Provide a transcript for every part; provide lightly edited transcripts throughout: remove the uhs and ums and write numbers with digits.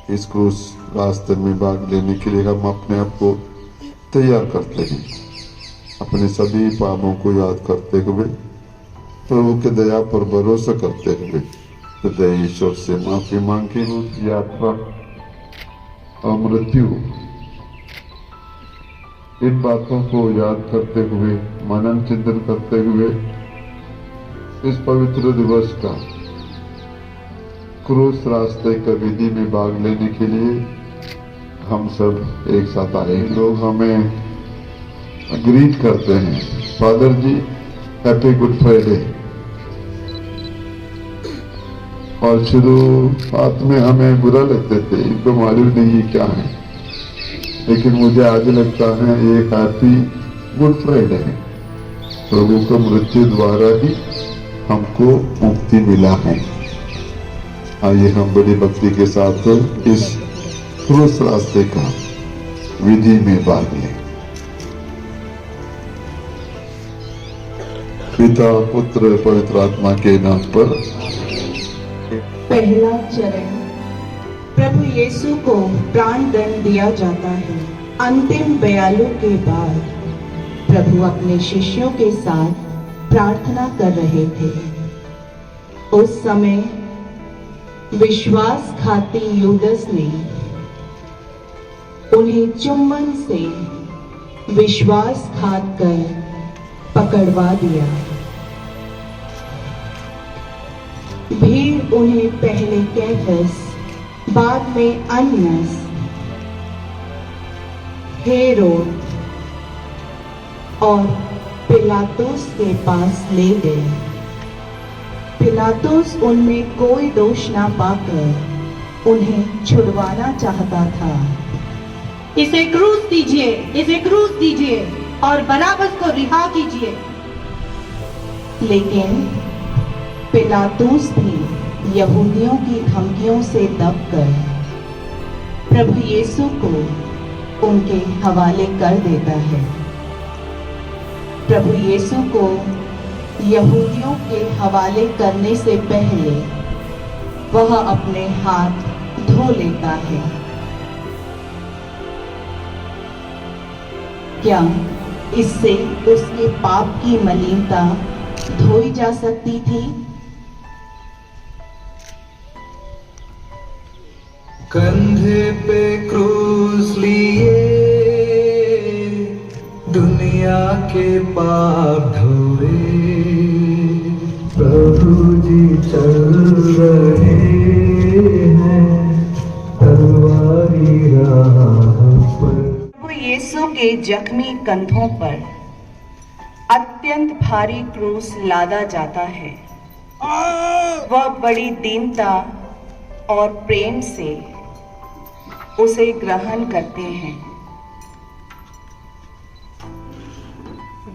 इस क्रूस रास्ते में भाग लेने के लिए हम अपने आप को तैयार करते हैं। अपने सभी पापों को याद करते हुए, प्रभु के दया पर भरोसा करते हुए हृदय ईश्वर से माफी मांगे। यात्रा और मृत्यु, इन बातों को याद करते हुए, मनन चिंतन करते हुए इस पवित्र दिवस का क्रूस रास्ते का विधि में भाग लेने के लिए हम सब एक साथ आए। लोग हमें ग्रीट करते हैं, फादर जी हैप्पी गुड फ्राइडे। और शुरुआत में हमें बुरा लगते थे, इनको मालूम नहीं क्या है, लेकिन मुझे आज लगता है ये हैप्पी गुड फ्राइडे है। प्रभु को मृत्यु द्वारा ही हमको मुक्ति मिला है। आइए हम बड़ी भक्ति के साथ इस क्रूस रास्ते का विधि में भाग लें। पिता पुत्र पवित्र आत्मा के नाम पर। पहला चरण, प्रभु यीशु को प्राण दंड दिया जाता है। अंतिम बयालों के बाद प्रभु अपने शिष्यों के साथ प्रार्थना कर रहे थे। उस समय विश्वासघाती यूदस ने उन्हें चुम्बन से विश्वासघात कर पकड़वा दिया। भीड़ उन्हें पहले कैफस, बाद में अन्नस, हेरोद और पिलातुस के पास ले गए। पिलातुस उनमें कोई दोष ना पाकर उन्हें छुड़वाना चाहता था। इसे क्रूस दीजिए, इसे क्रूस दीजिए और बराबस को रिहा कीजिए। लेकिन पिलातुस भी यहूदियों की धमकियों से दबकर प्रभु यीशु को उनके हवाले कर देता है। प्रभु यीशु को यहूदियों के हवाले करने से पहले वह अपने हाथ धो लेता है। क्या इससे उसके पाप की मलिनता धोई जा सकती थी? कंधे पे क्रूस लिए दुनिया के पाप ढोए, प्रभु जी चल रहे हैं तलवारी राह पर। प्रभु यीशु के जख्मी कंधों पर अत्यंत भारी क्रूस लादा जाता है। वह बड़ी दीनता और प्रेम से उसे ग्रहण करते हैं।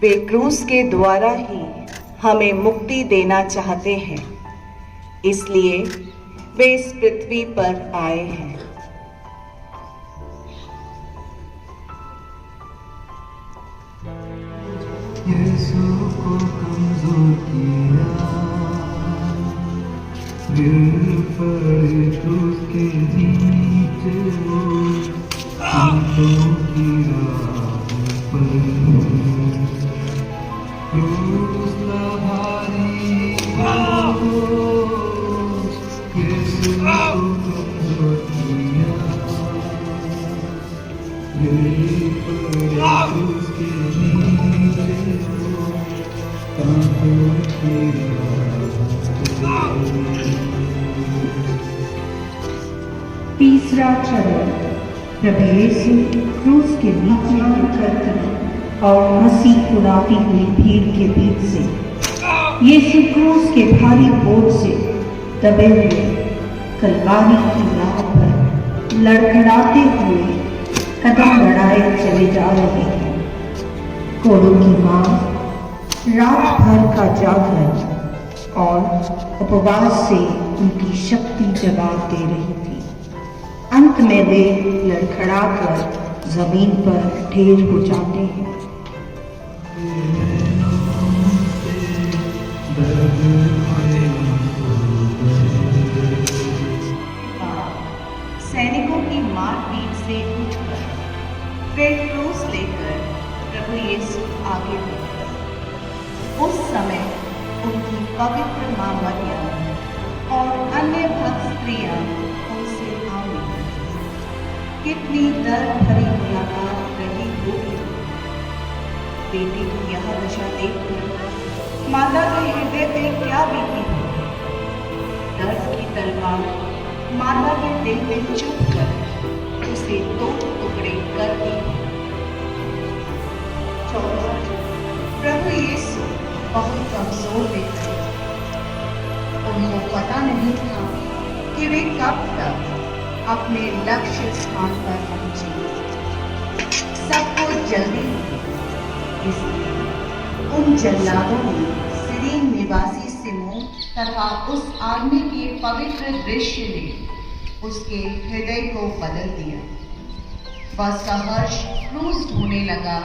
वे क्रूस के द्वारा ही हमें मुक्ति देना चाहते हैं, इसलिए वे इस पृथ्वी पर आए हैं। यीशु को कमजोर किया, दिल पर क्रूस के नीचे वो हाथों की राह पर क्रूस ला भारी बोझ, यीशु को कमजोर किया, दिल पर क्रूस के नीचे वो हाथों की राह पर। तीसरा चरण, प्रभु यीशु क्रूस के नीचे उतरकर और मसीह उड़ाती हुई भीड़ के बीच से यीशु क्रूस के भारी बोझ से दबे हुए कलवारी की राह पर लड़खड़ाते हुए कदम बढ़ाए चले जा रहे हैं। कोड़ों की मांग, रात भर का जागरण और उपवास से उनकी शक्ति जवाब दे रही थी। अंत में वे लड़खड़ाकर जमीन पर ढेर हो जाते हैं। सैनिक पवित्र मां मरियम और अन्य भक्त स्त्रियां उनसे आ मिली। कितनी दर्द भरी मुलाकात रही होगी। बेटी की यह दशा देखकर माता के हृदय पे क्या बीती होगी। दर्द की तलवार माता के दिल में चुभ कर उसे दो टुकड़े कर दी। प्रभु यीशु बहुत कमजोर दिखते। उनको पता नहीं था कि वे कब तक अपने लक्ष्य स्थान पर पहुंचे। सबको जल्दी थी, इसलिए उन जल्लादों ने सीरीन निवासी सिमोन तथा उस आदमी के पवित्र दृश्य ने उसके हृदय को बदल दिया। वह सहर्ष क्रूस ढोने लगा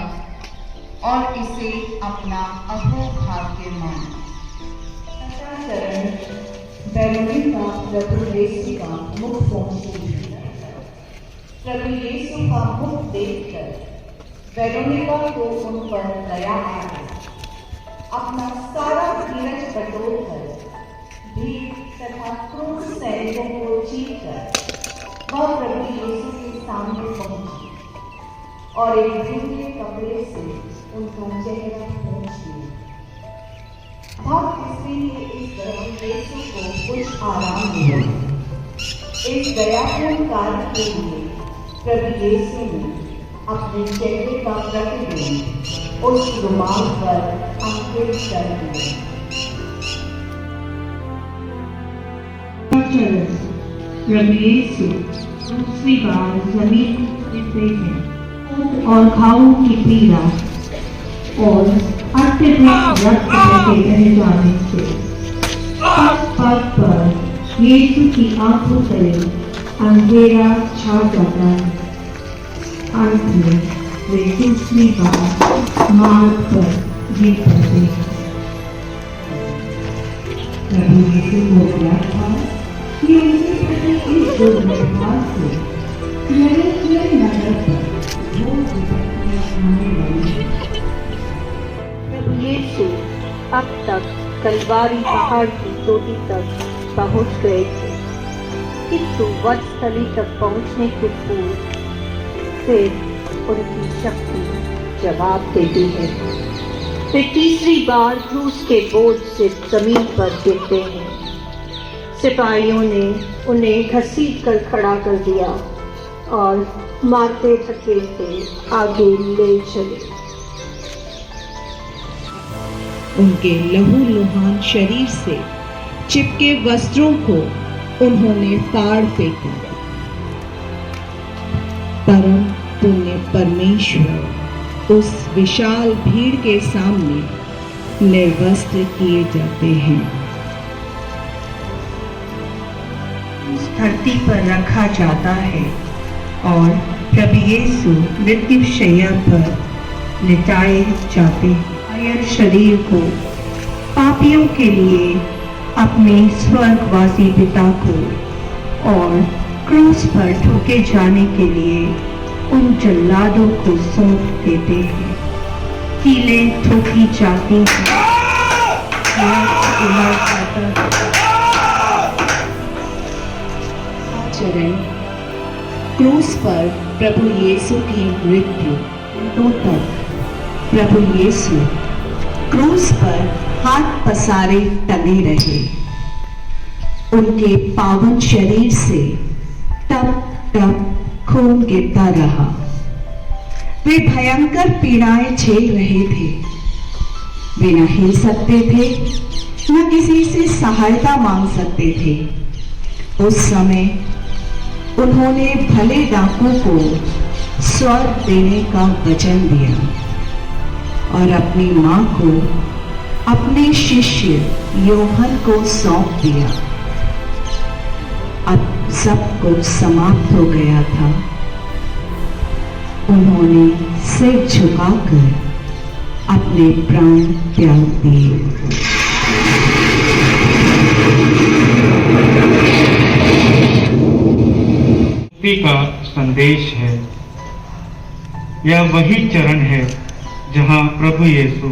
और इसे अपना अहोभाग्य माना। वेरोनिका प्रभु यीशु का मुख पहुंची। प्रभु यीशु का मुख देखकर वेरोनिका को उन पर दया आ गई। अपना सारा धीरज बटोरकर भीड़ तथा क्रूर सैनिकों को जीतकर वह प्रभु यीशु के सामने पहुंची और एक धुंधले कपड़े से उनका चेहरा पोंछ लिया। भक्त स्त्री के इस प्रभु यीशु को कुछ आराम मिला। इस दयापूर्ण कार्य के लिए प्रभु यीशु ने अपने चेहरे का प्रतिबिंब उस रुमाल पर अंकित कर दिया। प्रभु यीशु दूसरी बार जमीन गिरते हैं और घावों की पीड़ा और अत्यधिक रक्त बहे रह जाने से पग पर यीशु की आंखों तले अंधेरा छा जाता है। अंत में वे दूसरी बार मार्ग पर गिर पड़ते हैं। प्रभु यीशु को क्या था कि उनके प्रति इस दुर्व्यवहार से यरूशलेम नगर पर घोर विपत्तियां आने लगी। प्रभु यीशु अब तक कलवारी पहाड़ की चोटी तक पहुंच गए थे, किंतु वत्सस्थली तक पहुंचने के पूर्व फिर उनकी शक्ति जवाब देती है। वे तीसरी बार क्रूस के बोझ से जमीन पर गिरते हैं। सिपाहियों ने उन्हें घसीट कर खड़ा कर दिया और मारते धकेलते आगे ले चले। उनके लहूलुहान शरीर से चिपके वस्त्रों को उन्होंने फाड़ फेंका। परम पुण्य परमेश्वर उस विशाल भीड़ के सामने निर्वस्त्र किए जाते हैं। धरती पर रखा जाता है और प्रभु यीशु मृत्यु शैया पर लिटाए जाते हैं। आयर शरीर को पापियों के लिए अपने स्वर्गवासी पिता को और क्रूस पर ठोके जाने के लिए उन जल्लादों को सौंप देते हैं। कीले ठोकी जाती हैं। चरण क्रूस पर प्रभु यीशु की मृत्यु तो तक प्रभु यीशु क्रूस पर हाथ पसारे टंगे रहे। उनके पावन शरीर से टप टप खून गिरता रहा। वे भयंकर पीड़ाएं झेल रहे थे। वे न हिल सकते थे, न किसी से सहायता मांग सकते थे। उस समय उन्होंने भले डाकू को स्वर्ग देने का वचन दिया और अपनी मां को अपने शिष्य योहन को सौंप दिया। अब सब कुछ समाप्त हो गया था। उन्होंने सिर झुकाकर अपने प्राण त्याग दिए। मुक्ति का संदेश है। यह वही चरण है जहां प्रभु यीशु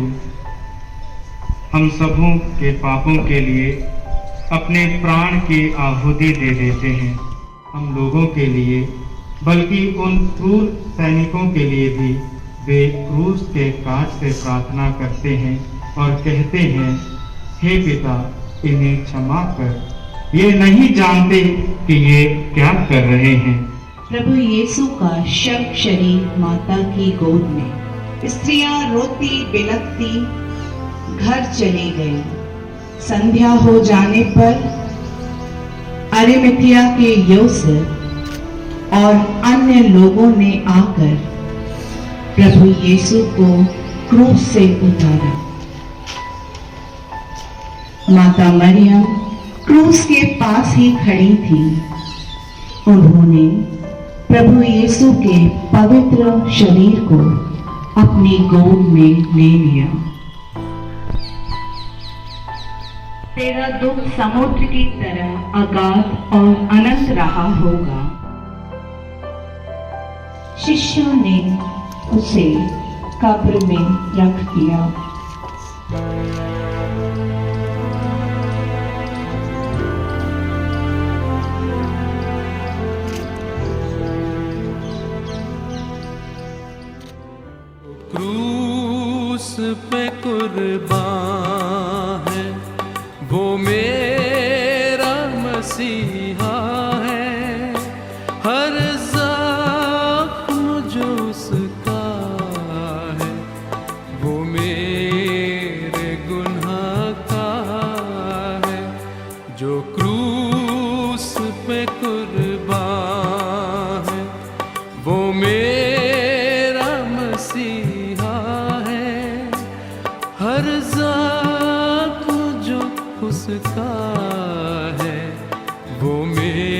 हम सबों के पापों के लिए अपने प्राण की आहुति दे देते हैं। हम लोगों के लिए बल्कि उन क्रूर सैनिकों के लिए भी वे क्रूस के काट से प्रार्थना करते हैं और कहते हैं, हे पिता, इन्हें क्षमा कर, ये नहीं जानते कि ये क्या कर रहे हैं। प्रभु यीशु का शव शरीर माता की गोद में। स्त्रियां रोती बिलखती घर चली गई। संध्या हो जाने पर अरिमथिया के योसेफ और अन्य लोगों ने आकर प्रभु यीशु को क्रूस से उतारा। माता मरियम क्रूस के पास ही खड़ी थी। उन्होंने प्रभु यीशु के पवित्र शरीर को अपनी गोद में ले लिया। तेरा दुख समुद्र की तरह अगाध और अनंत रहा होगा। शिष्यों ने उसे कब्र में रख दिया। क्रूस पे कुर्बान है, वो मेरा मसीहा है। हर जख्म जो उसका है, वो मेरे गुनाह का है। जो क्रूस पे कुर्बान है, वो मेरा मसीहा है। हर जख्म जो उसका है, वो मेरे